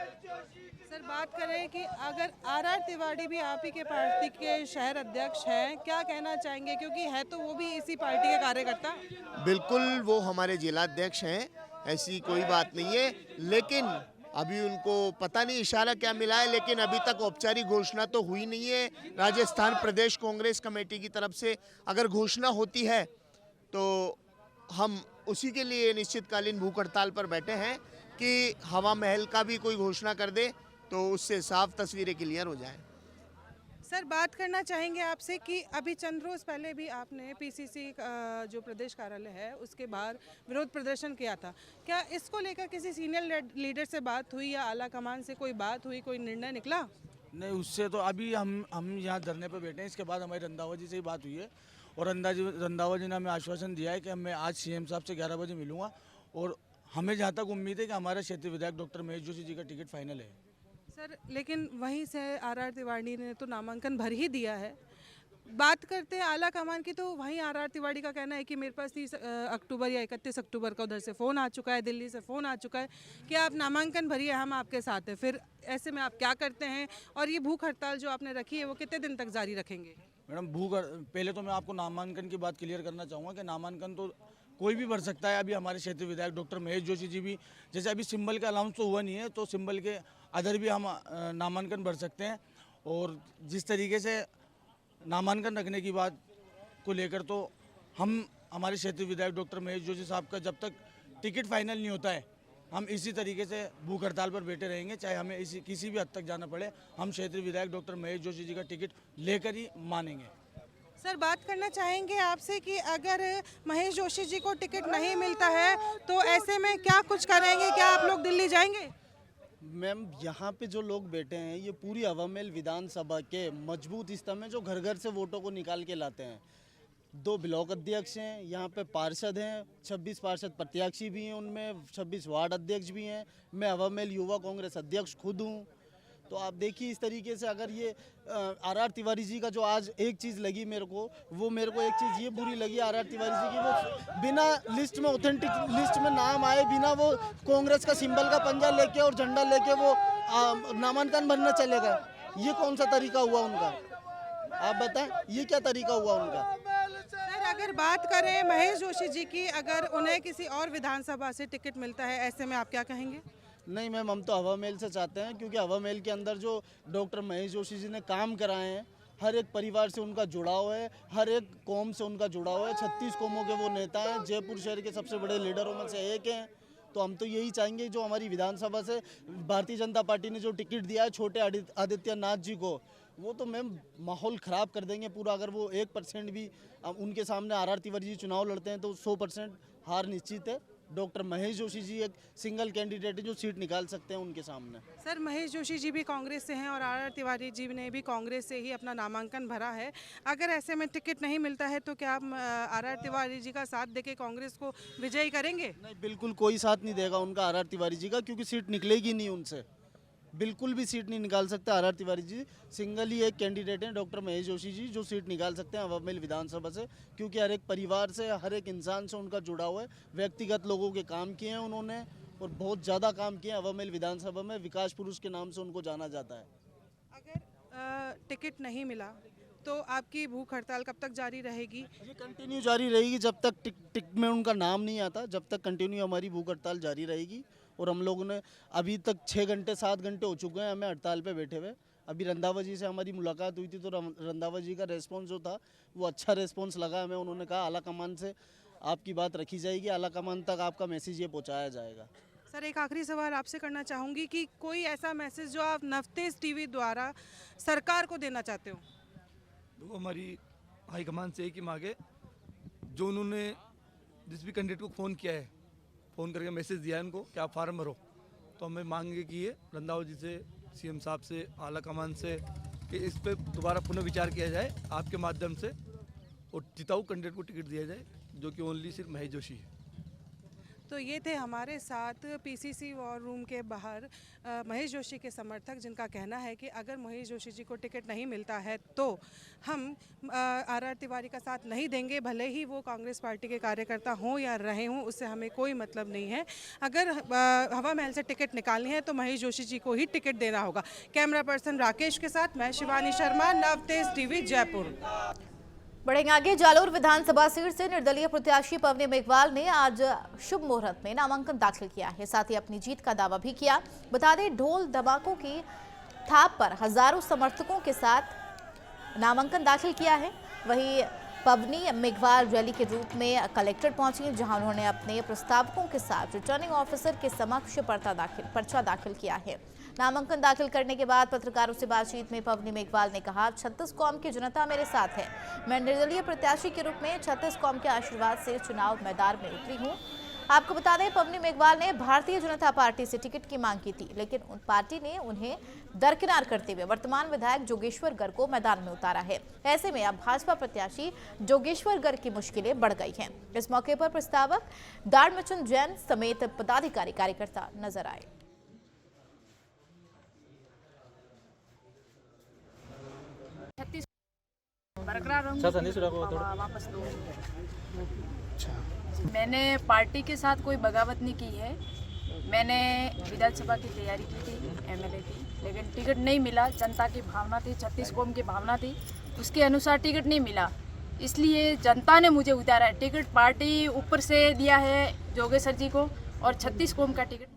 सर, बात करें कि अगर आर तिवारी भी आप ही के पार्टी के शहर अध्यक्ष हैं, क्या कहना चाहेंगे, क्योंकि है तो वो भी इसी पार्टी के कार्यकर्ता? बिल्कुल, वो हमारे जिलाध्यक्ष हैं, ऐसी कोई बात नहीं है, लेकिन अभी उनको पता नहीं इशारा क्या मिला है, लेकिन अभी तक औपचारिक घोषणा तो हुई नहीं है। राजस्थान प्रदेश कांग्रेस कमेटी की तरफ से अगर घोषणा होती है तो हम उसी के लिए निश्चितकालीन भूख हड़ताल पर बैठे हैं कि हवा महल का भी कोई घोषणा कर दे तो उससे साफ तस्वीरें क्लियर हो जाए। सर, बात करना चाहेंगे आपसे कि अभी चंद रोज़ पहले भी आपने पीसीसी जो प्रदेश कार्यालय है उसके बाहर विरोध प्रदर्शन किया था। क्या इसको लेकर किसी सीनियर लीडर से बात हुई या आला कमान से कोई बात हुई, कोई निर्णय निकला? नहीं, उससे तो अभी हम यहाँ धरने पर बैठे हैं। इसके बाद हमारी रंधावा जी से ही बात हुई है और रंधावा जी ने हमें आश्वासन दिया है कि मैं आज सीएम साहब से 11 बजे मिलूँगा और हमें जहाँ तक उम्मीद है कि हमारे क्षेत्रीय विधायक डॉक्टर महेश जोशी जी का टिकट फाइनल है। सर, लेकिन वहीं से आर तिवारी ने तो नामांकन भर ही दिया है। बात करते हैं आला कमान की, तो वहीं आर तिवारी का कहना है कि मेरे पास 30 अक्टूबर या 31 अक्टूबर का उधर से फ़ोन आ चुका है, दिल्ली से फ़ोन आ चुका है कि आप नामांकन भरिए, हम आपके साथ हैं। फिर ऐसे में आप क्या करते हैं और ये भूख हड़ताल जो आपने रखी है वो कितने दिन तक जारी रखेंगे? मैडम, पहले तो मैं आपको नामांकन की बात क्लियर करना चाहूँगा कि नामांकन तो कोई भी भर सकता है। अभी हमारे क्षेत्रीय विधायक डॉक्टर महेश जोशी जी भी, जैसे अभी सिंबल का अनाउंस तो हुआ नहीं है, तो सिंबल के अदर भी हम नामांकन भर सकते हैं। और जिस तरीके से नामांकन रखने की बात को लेकर तो हम हमारे क्षेत्रीय विधायक डॉक्टर महेश जोशी साहब का जब तक टिकट फाइनल नहीं होता है, हम इसी तरीके से भूख हड़ताल पर बैठे रहेंगे, चाहे हमें किसी भी हद तक जाना पड़े। हम क्षेत्रीय विधायक डॉक्टर महेश जोशी जी का टिकट लेकर ही मानेंगे। सर, बात करना चाहेंगे आपसे कि अगर महेश जोशी जी को टिकट नहीं मिलता है तो ऐसे में क्या कुछ करेंगे, क्या आप लोग दिल्ली जाएंगे? मैम, यहाँ पे जो लोग बैठे हैं ये पूरी हवा महल विधानसभा के मजबूत स्तंभ हैं जो घर घर से वोटों को निकाल के लाते हैं। 2 ब्लॉक अध्यक्ष हैं, यहाँ पे पार्षद हैं, 26 पार्षद प्रत्याशी भी हैं, उनमें 26 वार्ड अध्यक्ष भी हैं। मैं हवा महल युवा कांग्रेस अध्यक्ष खुद हूँ। तो आप देखिए इस तरीके से अगर ये आर तिवारी जी का जो आज एक चीज़ लगी मेरे को एक चीज़ ये बुरी लगी आर तिवारी जी की, वो बिना लिस्ट में, ऑथेंटिक लिस्ट में नाम आए बिना वो कांग्रेस का सिंबल का पंजा लेके और झंडा लेके वो नामांकन भरने चले गए। ये कौन सा तरीका हुआ उनका? आप बताएं, ये क्या तरीका हुआ उनका? सर, अगर बात करें महेश जोशी जी की, अगर उन्हें किसी और विधानसभा से टिकट मिलता है, ऐसे में आप क्या कहेंगे? नहीं मैम, हम तो हवा महल से चाहते हैं, क्योंकि हवा महल के अंदर जो डॉक्टर महेश जोशी जी ने काम कराए हैं, हर एक परिवार से उनका जुड़ाव है, हर एक कौम से उनका जुड़ाव है। 36 कौमों के वो नेता हैं, जयपुर शहर के सबसे बड़े लीडरों में से एक हैं। तो हम तो यही चाहेंगे जो हमारी विधानसभा से भारतीय जनता पार्टी ने जो टिकट दिया है छोटे आदित्यनाथ जी को, वो तो मैम माहौल ख़राब कर देंगे पूरा। अगर वो 1% भी उनके सामने आर तिवारी जी चुनाव लड़ते हैं तो 100% हार निश्चित है। डॉक्टर महेश जोशी जी एक सिंगल कैंडिडेट है जो सीट निकाल सकते हैं उनके सामने। सर, महेश जोशी जी भी कांग्रेस से हैं और आर तिवारी जी ने भी कांग्रेस से ही अपना नामांकन भरा है। अगर ऐसे में टिकट नहीं मिलता है तो क्या आप आर तिवारी जी का साथ देके कांग्रेस को विजयी करेंगे? नहीं, बिल्कुल कोई साथ नहीं देगा उनका आर तिवारी जी का, क्योंकि सीट निकलेगी नहीं उनसे, बिल्कुल भी सीट नहीं निकाल सकते आर तिवारी जी। सिंगल ही एक कैंडिडेट हैं डॉक्टर महेश जोशी जी जो सीट निकाल सकते हैं हवा महल विधानसभा से, क्योंकि हर एक परिवार से, हर एक इंसान से उनका जुड़ाव है। व्यक्तिगत लोगों के काम किए हैं उन्होंने और बहुत ज़्यादा काम किए हवा महल विधानसभा में। विकास पुरुष के नाम से उनको जाना जाता है। अगर टिकट नहीं मिला तो आपकी भूख हड़ताल कब तक जारी रहेगी? ये कंटिन्यू जारी रहेगी जब तक टिक में उनका नाम नहीं आता, जब तक कंटिन्यू हमारी भूख हड़ताल जारी रहेगी। और हम लोगों ने अभी तक 6 घंटे 7 घंटे हो चुके हैं हमें हड़ताल पे बैठे हुए। अभी रंधावा जी से हमारी मुलाकात हुई थी तो रंधावा जी का रेस्पॉन्स जो था वो अच्छा रेस्पॉन्स लगा हमें। उन्होंने कहा आला कमान से आपकी बात रखी जाएगी, आला कमान तक आपका मैसेज ये पहुँचाया जाएगा। सर, एक आखिरी सवाल आपसे करना चाहूँगी कि कोई ऐसा मैसेज जो आप नवतेज टीवी द्वारा सरकार को देना चाहते हो? वो हमारी हाईकमान से एक ही मांगे, जो उन्होंने जिस भी कैंडिडेट को फ़ोन किया है, फ़ोन करके मैसेज दिया है उनको कि आप फार्म भरो, तो हमें मांगे कि ये रंधावा जी से, सीएम साहब से, आला कमान से कि इस पर दोबारा पुनः विचार किया जाए आपके माध्यम से और जिताऊ कैंडिडेट को टिकट दिया जाए, जो कि ओनली सिर्फ महेश जोशी है। तो ये थे हमारे साथ पीसीसी वॉर रूम के बाहर महेश जोशी के समर्थक, जिनका कहना है कि अगर महेश जोशी जी को टिकट नहीं मिलता है तो हम आर तिवारी का साथ नहीं देंगे, भले ही वो कांग्रेस पार्टी के कार्यकर्ता हों या रहे हों, उससे हमें कोई मतलब नहीं है। अगर हवा महल से टिकट निकालनी है तो महेश जोशी जी को ही टिकट देना होगा। कैमरा पर्सन राकेश के साथ मैं शिवानी शर्मा, नवतेज टीवी, जयपुर। बढ़ेंगे आगे। जालोर विधानसभा सीट से निर्दलीय प्रत्याशी पवनी मेघवाल ने आज शुभ मुहूर्त में नामांकन दाखिल किया है, साथ ही अपनी जीत का दावा भी किया। बता दें, ढोल धमाकों की थाप पर हजारों समर्थकों के साथ नामांकन दाखिल किया है। वहीं पवनी मेघवाल रैली के रूप में कलेक्ट्रेट पहुंची, जहां उन्होंने अपने प्रस्तावकों के साथ रिटर्निंग ऑफिसर के समक्ष पर्चा दाखिल किया है। नामांकन दाखिल करने के बाद पत्रकारों से बातचीत में पवनी मेघवाल ने कहा, 36 कौम की जनता मेरे साथ है। मैं निर्दलीय प्रत्याशी के रूप में 36 कौम के आशीर्वाद से चुनाव मैदान में उतरी हूं। आपको बता दें, पवनी मेघवाल ने भारतीय जनता पार्टी से टिकट की मांग की थी, लेकिन उन पार्टी ने उन्हें दरकिनार करते हुए वर्तमान विधायक जोगेश्वर गर्ग को मैदान में उतारा है। ऐसे में अब भाजपा प्रत्याशी जोगेश्वर गर्ग की मुश्किलें बढ़ गई हैं। इस मौके पर प्रस्तावक दाड़मचंद जैन समेत पदाधिकारी कार्यकर्ता नजर आए। वापस लो। मैंने पार्टी के साथ कोई बगावत नहीं की है। मैंने विधानसभा की तैयारी की थी, एमएलए की, लेकिन टिकट नहीं मिला। जनता की भावना थी, 36 कौम की भावना थी, उसके अनुसार टिकट नहीं मिला, इसलिए जनता ने मुझे उतारा है। टिकट पार्टी ऊपर से दिया है जोगेश्वर जी को और 36 कौम का टिकट।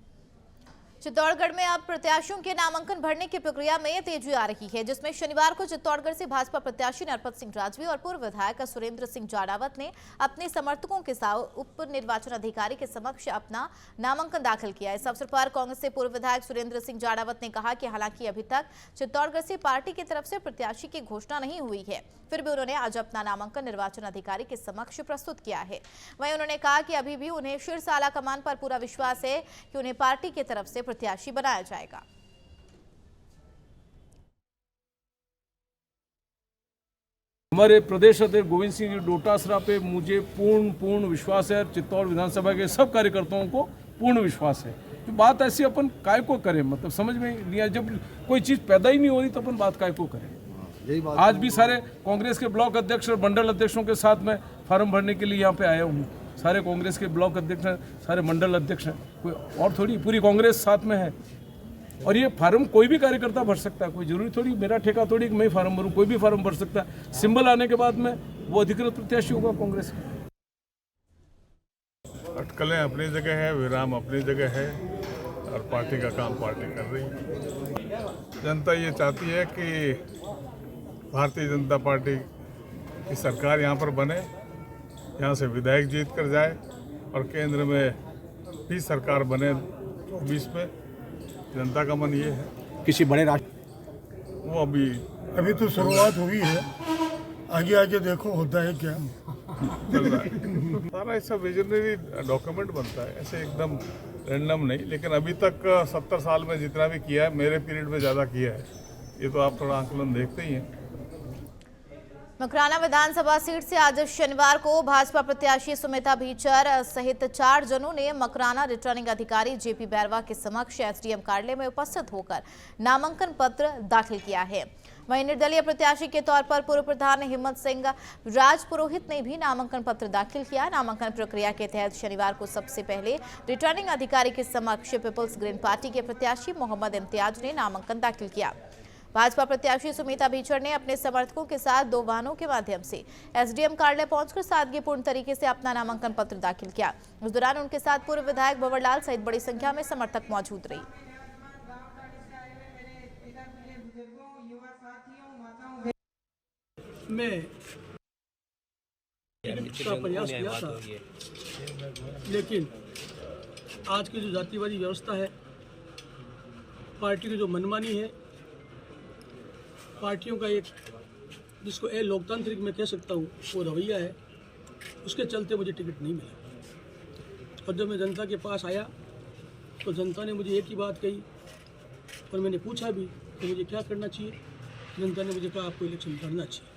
चित्तौड़गढ़ में अब प्रत्याशियों के नामांकन भरने की प्रक्रिया में तेजी आ रही है, जिसमें शनिवार को चित्तौड़गढ़ से भाजपा प्रत्याशी नरपत सिंह राजवी और पूर्व विधायक सुरेंद्र सिंह जाड़ावत ने अपने समर्थकों के साथ उप निर्वाचन अधिकारी के समक्ष अपना नामांकन दाखिल किया। इस अवसर पर कांग्रेस से पूर्व विधायक सुरेंद्र सिंह जाड़ावत ने कहा कि हालांकि अभी तक चित्तौड़गढ़ से पार्टी की तरफ से प्रत्याशी की घोषणा नहीं हुई है, फिर भी उन्होंने आज अपना नामांकन निर्वाचन अधिकारी के समक्ष प्रस्तुत किया है। वहीं उन्होंने कहा कि अभी भी उन्हें शीर्ष आला कमान पर पूरा विश्वास है कि उन्हें पार्टी की तरफ से प्रत्याशी बनाया जाएगा। हमारे प्रदेश अध्यक्ष गोविंद सिंह जी डोटासरा पे मुझे पूर्ण विश्वास है। चित्तौड़ विधानसभा के सब कार्यकर्ताओं को पूर्ण विश्वास है। तो बात ऐसी अपन काय को करें, मतलब समझ में नहीं आया। जब कोई चीज़ पैदा ही नहीं हो रही तो अपन बात काय को करें। आज भी सारे कांग्रेस के ब्लॉक अध्यक्ष और मंडल अध्यक्षों के साथ मैं फार्म भरने के लिए यहाँ पे आया हूँ। सारे कांग्रेस के ब्लॉक अध्यक्ष हैं, सारे मंडल अध्यक्ष हैं, कोई और थोड़ी पूरी कांग्रेस साथ में है। और ये फार्म कोई भी कार्यकर्ता भर सकता है, कोई जरूरी थोड़ी मेरा ठेका थोड़ी कि मैं फार्म भरूँ, कोई भी फार्म भर सकता है। सिंबल आने के बाद में वो अधिकृत प्रत्याशी होगा कांग्रेस का। अटकलें अपनी जगह है, विराम अपनी जगह है और पार्टी का काम पार्टी कर रही है। जनता ये चाहती है कि भारतीय जनता पार्टी की सरकार यहाँ पर बने, यहाँ से विधायक जीत कर जाए और केंद्र में भी सरकार बने 20 में। जनता का मन ये है किसी बड़े राष्ट्र वो अभी तो शुरुआत हुई है, आगे आगे देखो होता है क्या चल रहा है। सारा ऐसा विजनरी डॉक्यूमेंट बनता है, ऐसे एकदम रैंडम नहीं। लेकिन अभी तक 70 साल में जितना भी किया है, मेरे पीरियड में ज़्यादा किया है। ये तो आप थोड़ा आंकलन देखते ही हैं। मकराना विधानसभा सीट से आज शनिवार को भाजपा प्रत्याशी सुमिता भीचर सहित 4 जनों ने मकराना रिटर्निंग अधिकारी जेपी बैरवा के समक्ष एसडीएम कार्यालय में उपस्थित होकर नामांकन पत्र दाखिल किया है। वहीं निर्दलीय प्रत्याशी के तौर पर पूर्व प्रधान हिम्मत सिंह राजपुरोहित ने भी नामांकन पत्र दाखिल किया। नामांकन प्रक्रिया के तहत शनिवार को सबसे पहले रिटर्निंग अधिकारी के समक्ष पीपल्स ग्रीन पार्टी के प्रत्याशी मोहम्मद इम्तियाज ने नामांकन दाखिल किया। भाजपा प्रत्याशी सुमिता बीचड़ ने अपने समर्थकों के साथ 2 वाहनों के माध्यम से एसडीएम कार्यालय पहुंचकर सादगीपूर्ण तरीके से अपना नामांकन पत्र दाखिल किया। उस दौरान उनके साथ पूर्व विधायक भंवरलाल सहित बड़ी संख्या में समर्थक मौजूद रही। मैं का प्रयास किया था, लेकिन आज की जो जातिवादी व्यवस्था है, पार्टी की जो मनमानी है, पार्टियों का एक जिसको लोकतांत्रिक मैं कह सकता हूँ वो रवैया है, उसके चलते मुझे टिकट नहीं मिला। और जब मैं जनता के पास आया तो जनता ने मुझे एक ही बात कही और मैंने पूछा भी कि मुझे क्या करना चाहिए। जनता ने मुझे कहा आपको इलेक्शन लड़ना चाहिए।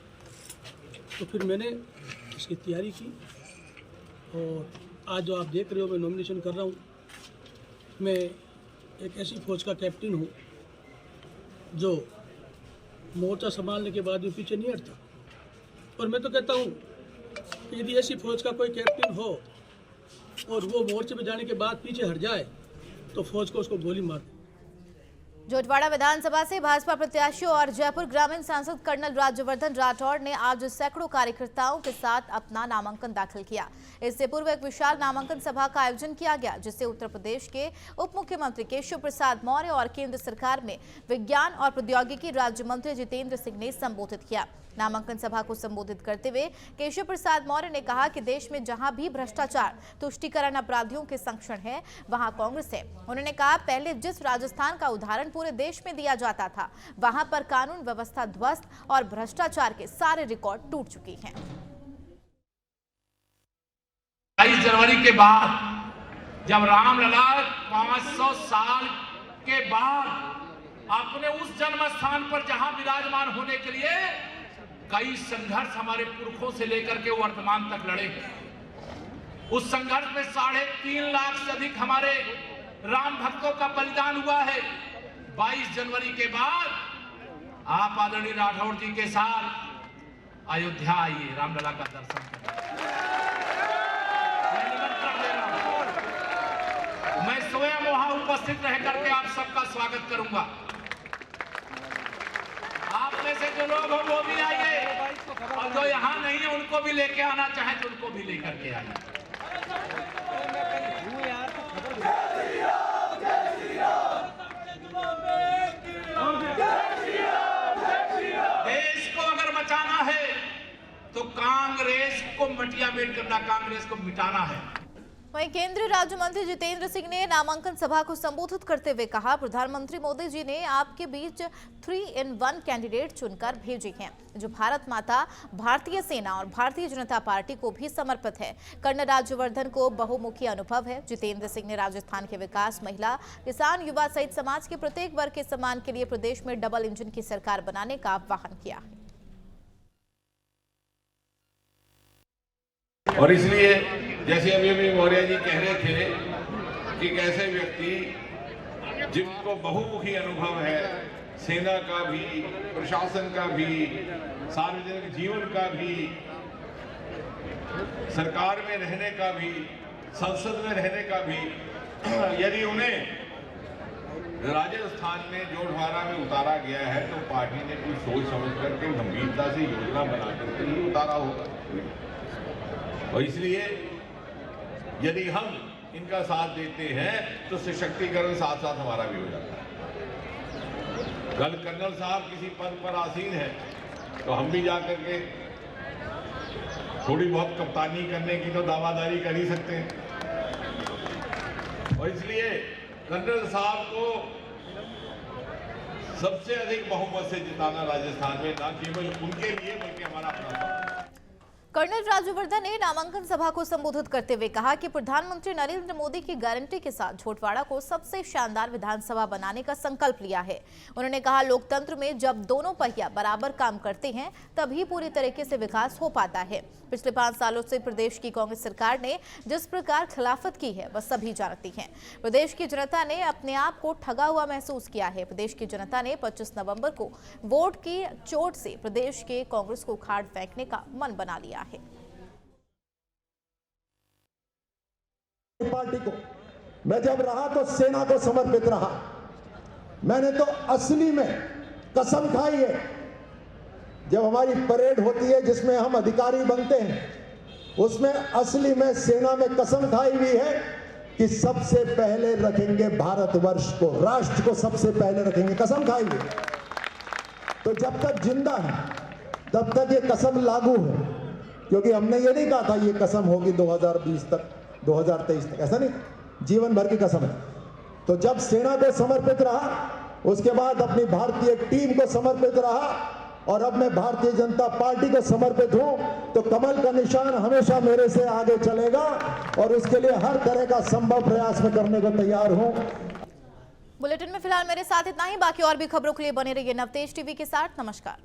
तो फिर मैंने इसकी तैयारी की और आज जो आप देख रहे हो मैं नॉमिनेशन कर रहा हूँ। मैं एक ऐसी फौज का कैप्टन हूँ जो मोर्चा संभालने के बाद भी पीछे नहीं हटता। और मैं तो कहता हूँ कि यदि ऐसी फौज का कोई कैप्टन हो और वो मोर्चे पे जाने के बाद पीछे हट जाए तो फौज को उसको गोली मार दे। जोटवाड़ा विधानसभा से भाजपा प्रत्याशियों और जयपुर ग्रामीण सांसद कर्नल राज्यवर्धन राठौड़ ने आज सैकड़ों कार्यकर्ताओं के साथ अपना नामांकन दाखिल किया। इससे पूर्व एक विशाल नामांकन सभा का आयोजन किया गया, जिसे उत्तर प्रदेश के उप मुख्यमंत्री केशव प्रसाद मौर्य और केंद्र सरकार में विज्ञान और प्रौद्योगिकी राज्य मंत्री जितेंद्र सिंह ने संबोधित किया। नामांकन सभा को संबोधित करते हुए केशव प्रसाद मौर्य ने कहा कि देश में जहां भी भ्रष्टाचार, तुष्टीकरण, अपराधियों के संरक्षण है, वहां कांग्रेस है। उन्होंने कहा, पहले जिस राजस्थान का उदाहरण पूरे देश में दिया जाता था, वहां पर कानून व्यवस्था ध्वस्त और भ्रष्टाचार के सारे रिकॉर्ड टूट चुके हैं। 22 जनवरी के बाद जब रामलला 500 साल के बाद अपने उस जन्म स्थान पर जहां विराजमान होने के लिए कई संघर्ष हमारे पुरखों से लेकर के वर्तमान तक लड़े। उस संघर्ष में 3.5 लाख से अधिक हमारे राम भक्तों का बलिदान हुआ है। 22 जनवरी के बाद आप आदरणीय राठौड़ जी के साथ अयोध्या आइए, रामलला का दर्शन करिए। मैं निमंत्रण दे रहा हूं, मैं स्वयं वहां उपस्थित रह करके आप सबका स्वागत करूंगा। आप में से जो लोग हो वो भी आइए और जो यहाँ नहीं है उनको भी लेके आना चाहे तो उनको भी लेकर के आइए। देश को अगर बचाना है तो कांग्रेस को मटियामेट करना, कांग्रेस को मिटाना है। वहीं केंद्रीय राज्य मंत्री जितेंद्र सिंह ने नामांकन सभा को संबोधित करते हुए कहा, प्रधानमंत्री मोदी जी ने आपके बीच 3-in-1 कैंडिडेट चुनकर भेजे हैं, जो भारत माता, भारतीय सेना और भारतीय जनता पार्टी को भी समर्पित है। कर्नल राज्यवर्धन को बहुमुखी अनुभव है। जितेंद्र सिंह ने राजस्थान के विकास, महिला, किसान, युवा सहित समाज के प्रत्येक वर्ग के सम्मान के लिए प्रदेश में डबल इंजन की सरकार बनाने का आह्वान किया है। और इसलिए जैसे अभी मौर्य जी कह रहे थे कि कैसे व्यक्ति जिनको बहुमुखी अनुभव है, सेना का भी, प्रशासन का भी, सार्वजनिक जीवन का भी, सरकार में रहने का भी, संसद में रहने का भी, यदि उन्हें राजस्थान में जोटवाड़ा में उतारा गया है तो पार्टी ने कुछ सोच समझ करके गंभीरता से योजना बना करके ही उतारा होगा। और इसलिए यदि हम इनका साथ देते हैं तो सशक्तिकरण साथ साथ हमारा भी हो जाता है। कल कर्नल साहब किसी पद पर आसीन है तो हम भी जाकर के थोड़ी बहुत कप्तानी करने की तो दावादारी कर ही सकते हैं। और इसलिए कर्नल साहब को सबसे अधिक बहुमत से जिताना राजस्थान में, न केवल उनके लिए बल्कि हमारा अपना। कर्नल राज्यवर्धन ने नामांकन सभा को संबोधित करते हुए कहा कि प्रधानमंत्री नरेंद्र मोदी की गारंटी के साथ झोटवाड़ा को सबसे शानदार विधानसभा बनाने का संकल्प लिया है। उन्होंने कहा, लोकतंत्र में जब दोनों पहिया बराबर काम करते हैं तभी पूरी तरीके से विकास हो पाता है। पिछले 5 सालों से प्रदेश की कांग्रेस सरकार ने जिस प्रकार खिलाफत की है वह सभी जानती हैं। प्रदेश की जनता ने अपने आप को ठगा हुआ महसूस किया है। प्रदेश की जनता ने 25 नवंबर को वोट की चोट से प्रदेश के कांग्रेस को उखाड़ फेंकने का मन बना लिया है। पार्टी को मैं जब रहा तो सेना को समर्पित रहा। मैंने तो असली में कसम खाई है, जब हमारी परेड होती है जिसमें हम अधिकारी बनते हैं, उसमें असली में सेना में कसम खाई हुई है कि सबसे पहले रखेंगे भारतवर्ष को, राष्ट्र को सबसे पहले रखेंगे, कसम खाई हुई। तो जब तक जिंदा है तब तक ये कसम लागू है, क्योंकि हमने ये नहीं कहा था ये कसम होगी 2020 तक, 2023 तक, ऐसा नहीं, जीवन भर की कसम है। तो जब सेना को समर्पित रहा, उसके बाद अपनी भारतीय टीम को समर्पित रहा, और अब मैं भारतीय जनता पार्टी को समर्पित हूं, तो कमल का निशान हमेशा मेरे से आगे चलेगा और उसके लिए हर तरह का संभव प्रयास में करने को तैयार हूं। बुलेटिन में फिलहाल मेरे साथ इतना ही। बाकी और भी खबरों के लिए बने रहिए नवतेज टीवी के साथ। नमस्कार।